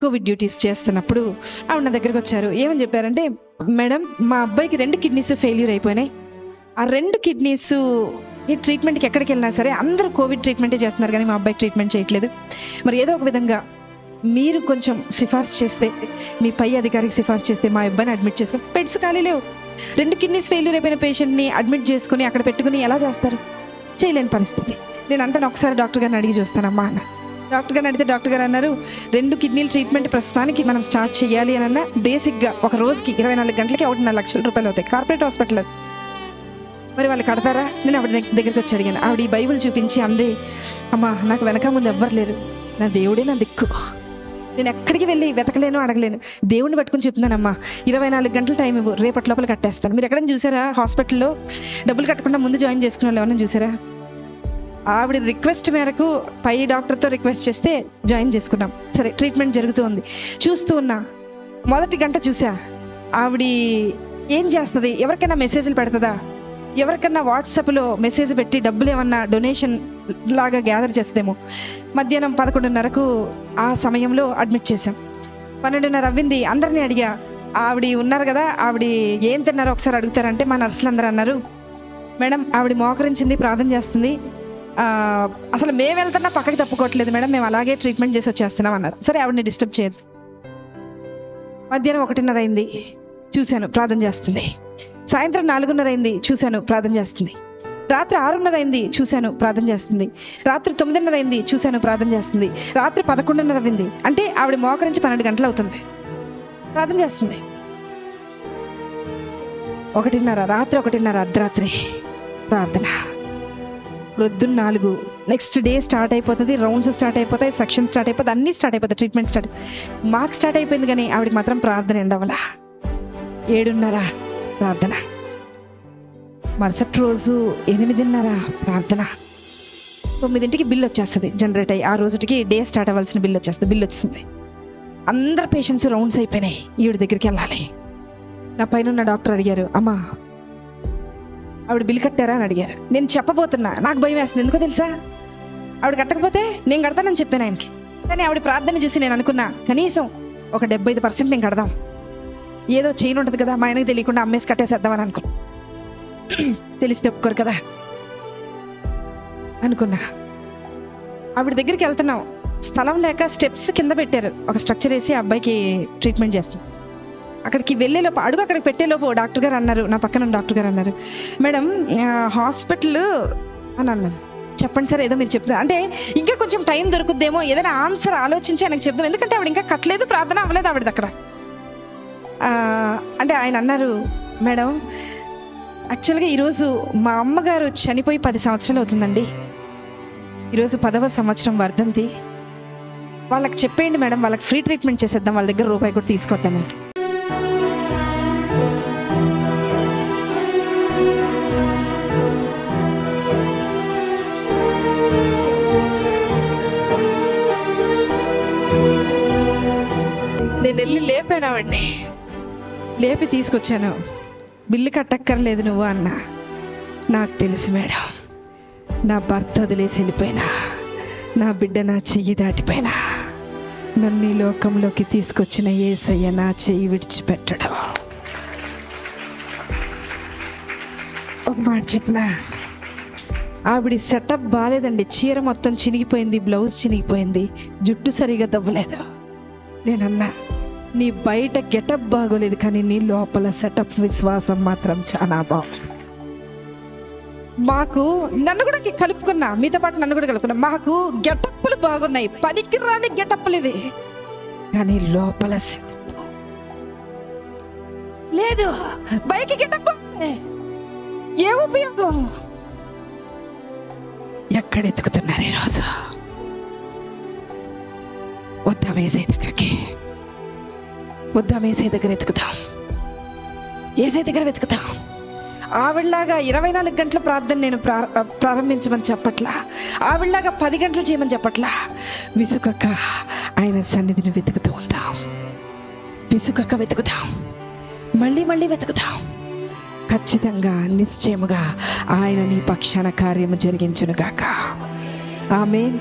Covid duties చేస్తున్నప్పుడు ఆవిడ నా దగ్గరకు వచ్చారు. ఏమని చెప్పారంటే, మేడం మా అబ్బాయికి 2 కిడ్నీస్ ఫెయిల్యూర్ అయిపోయినాయి. ఆ 2 కిడ్నీస్ ఈ ట్రీట్మెంట్కి ఎక్కడికి వెళ్ళినా సరే అందరూ కోవిడ్ ట్రీట్మెంటే చేస్తున్నారు, కానీ మా అబ్బాయికి ట్రీట్మెంట్ చేయట్లేదు. మరి ఏదో ఒక విధంగా మీరు కొంచెం సిఫార్సు చేస్తే, మీ పై అధికారికి సిఫార్సు చేస్తే మా అబ్బాయిని అడ్మిట్ చేసుకుని, బెడ్స్ ఖాళీ లేవు. 2 కిడ్నీస్ ఫెయిల్యూర్ అయిపోయిన పేషెంట్ని అడ్మిట్ చేసుకుని అక్కడ పెట్టుకుని ఎలా చేస్తారు? చేయలేని పరిస్థితి. నేను అంటాను, ఒకసారి డాక్టర్ గారిని అడిగి చూస్తానమ్మా అన్న. డాక్టర్ గారిని అడిగితే డాక్టర్ గారు అన్నారు, 2 కిడ్నీల ట్రీట్మెంట్ ప్రస్తుతానికి మనం స్టార్ట్ చేయాలి అని అన్న బేసిక్గా ఒక రోజుకి 24 గంటలకి 1.5 లక్షల రూపాయలు అవుతాయి. కార్పొరేట్ హాస్పిటల్ అది. మరి వాళ్ళు కడతారా? నేను ఆవిడ దగ్గరికి వచ్చి అడిగాను. ఆవిడ ఈ బైబిల్ చూపించి అందే, అమ్మా నాకు వెనక ముందు ఎవ్వరు లేరు, నా దేవుడే నా దిక్కు, నేను ఎక్కడికి వెళ్ళి వెతకలేను, అడగలేను, దేవుడిని పట్టుకుని చెప్తున్నానమ్మా, 24 గంటల టైం ఇవ్వు, రేపటి లోపల కట్టేస్తాను. మీరు ఎక్కడైనా చూసారా హాస్పిటల్లో డబ్బులు కట్టకుండా ముందు జాయిన్ చేసుకున్న వాళ్ళు ఏమన్నా చూసారా? ఆవిడ రిక్వెస్ట్ మేరకు పై డాక్టర్తో రిక్వెస్ట్ చేస్తే జాయిన్ చేసుకున్నాం. సరే, ట్రీట్మెంట్ జరుగుతూ ఉంది. చూస్తూ ఉన్నా, మొదటి గంట చూసా ఆవిడ ఏం చేస్తుంది, ఎవరికైనా మెసేజ్లు పెడుతుందా, ఎవరికన్నా వాట్సాప్లో మెసేజ్ పెట్టి డబ్బులు ఏమన్నా డొనేషన్ లాగా గ్యాదర్ చేస్తేమో. మధ్యాహ్నం 11:30కు ఆ సమయంలో అడ్మిట్ చేశాం. 12:30 అవ్వింది. అందరినీ అడిగా, ఆవిడ ఉన్నారు కదా, ఆవిడ ఏం తిన్నారో ఒకసారి అడుగుతారంటే మా నర్సులు అందరూ అన్నారు, మేడం ఆవిడ మోకరించింది, ప్రార్థన చేస్తుంది, అసలు మేము వెళ్తున్నా పక్కకి తప్పుకోవట్లేదు మేడం, మేము అలాగే ట్రీట్మెంట్ చేసి వచ్చేస్తున్నాం అన్నారు. సరే, ఆవిడని డిస్టర్బ్ చేయదు. మధ్యాహ్నం 1:30 అయింది, చూశాను ప్రార్థన చేస్తుంది. సాయంత్రం 4:30 అయింది, చూశాను ప్రార్థన చేస్తుంది. రాత్రి 6:30 అయింది, చూశాను ప్రార్థన చేస్తుంది. రాత్రి 9:30 అయింది, చూశాను ప్రార్థన చేస్తుంది. రాత్రి 11:30 అయింది. అంటే ఆవిడ మోకరించి 12 గంటలు అవుతుంది, ప్రార్థన చేస్తుంది. 1:30 రాత్రి, 1:30 అర్ధరాత్రి ప్రార్థన. ప్రొద్దున్న 4 నెక్స్ట్ డే స్టార్ట్ అయిపోతుంది, రౌండ్స్ స్టార్ట్ అయిపోతాయి, సెక్షన్ స్టార్ట్ అయిపోతుంది, అన్నీ స్టార్ట్ అయిపోతాయి, ట్రీట్మెంట్ స్టార్ట్. మాకు స్టార్ట్ అయిపోయింది, కానీ ఆవిడకి మాత్రం ప్రార్థన ఎండవల. 7:30 ప్రార్థన. మరుసటి రోజు 8:30 ప్రార్థన. 9ంటికి బిల్ వచ్చేస్తుంది జనరేట్ అయ్యి. ఆ రోజుకి డే స్టార్ట్ అవ్వాల్సిన బిల్ వచ్చేస్తుంది. బిల్ వచ్చింది. అందరు పేషెంట్స్ రౌండ్స్ అయిపోయినాయి, ఈవిడ దగ్గరికి వెళ్ళాలి. నా పైన ఉన్న డాక్టర్ అడిగారు, అమ్మా ఆవిడ బిల్ కట్టారా అని అడిగారు. నేను చెప్పబోతున్నా, నాకు భయం వేస్తుంది. ఎందుకో తెలుసా, ఆవిడ కట్టకపోతే నేను కడతానని చెప్పాను ఆయనకి. కానీ ఆవిడ ప్రార్థన చూసి నేను అనుకున్నా, కనీసం ఒక 75% నేను కడదాం, ఏదో చైన్ ఉంటుంది కదా, మా ఆయనకి తెలియకుండా అమ్మేసి కట్టేసేద్దామని అనుకున్నా. తెలిస్తే ఒప్పుకోరు కదా అనుకున్నా. ఆవిడ దగ్గరికి వెళ్తున్నాం, స్థలం లేక స్టెప్స్ కింద పెట్టారు, ఒక స్ట్రక్చర్ వేసి అబ్బాయికి ట్రీట్మెంట్ చేస్తుంది. అక్కడికి వెళ్ళేలోపు, అడుగు అక్కడికి పెట్టేలోపు డాక్టర్ గారు అన్నారు, నా పక్కన డాక్టర్ గారు అన్నారు, మేడం హాస్పిటల్ అని అన్నాను. చెప్పండి సార్, ఏదో మీరు చెప్తారు అంటే ఇంకా కొంచెం టైం దొరుకుద్దేమో, ఏదైనా ఆన్సర్ ఆలోచించి ఆయనకు చెప్దాం, ఎందుకంటే ఆవిడ ఇంకా కట్టలేదు, ప్రార్థన అవ్వలేదు ఆవిడది అక్కడ. అంటే ఆయన అన్నారు, మేడం యాక్చువల్గా ఈరోజు మా అమ్మగారు చనిపోయి 10 సంవత్సరాలు అవుతుందండి, ఈరోజు 10వ సంవత్సరం వర్ధంతి. వాళ్ళకి చెప్పేయండి మేడం, వాళ్ళకి ఫ్రీ ట్రీట్మెంట్ చేసేద్దాం, వాళ్ళ దగ్గర రూపాయి కూడా తీసుకొద్దామని. నేను వెళ్ళి లేపానావండి, లేపి తీసుకొచ్చాను. బిల్లు కట్టక్కర్లేదు నువ్వు అన్నా. నాకు తెలుసు మేడం, నా భర్త వదిలేసి వెళ్ళిపోయినా, నా బిడ్డ నా చెయ్యి దాటిపోయినా, నన్ను ఈ లోకంలోకి తీసుకొచ్చిన యేసయ్య నా చెయ్యి విడిచిపెట్టడం. ఒక మాట చెప్పనా, ఆవిడ సెటప్ బాగాలేదండి, చీర మొత్తం చినిగిపోయింది, బ్లౌజ్ చినిగిపోయింది, జుట్టు సరిగా దవ్వలేదు. నేనన్నా, నీ బయట గెటప్ బాగోలేదు, కానీ నీ లోపల సెటప్ విశ్వాసం మాత్రం చాలా బాగుంది. మాకు నన్ను కూడా కలుపుకున్నా, మీతో పాటు నన్ను కూడా కలుపుకున్నా, మాకు గెటప్పులు బాగున్నాయి, పనికి రాని గెటప్పులు ఇవి, కానీ లోపల సెటప్ లేదు. బయకి గెటప్ ఏ ఉపయోగం? ఎక్కడ ఎత్తుకుతున్నారు ఈరోజు? వద్దాం ఏసై దగ్గరికి, వద్దాం ఏసై దగ్గర ఎత్తుకుతాం, ఏసై దగ్గర వెతుకుతాం. ఆవిడలాగా 24 గంటల ప్రార్థన నేను ప్రారంభించమని చెప్పట్లా, ఆవిడలాగా 10 గంటలు చేయమని చెప్పట్లా. విసుకక్క ఆయన సన్నిధిని వెతుకుతూ ఉందాం, విసుకక్క వెతుకుతాం, మళ్ళీ మళ్ళీ వెతుకుతాం. ఖచ్చితంగా నిశ్చయముగా ఆయన నీ పక్షాన కార్యము జరిగించునుగాక. ఆమేన్.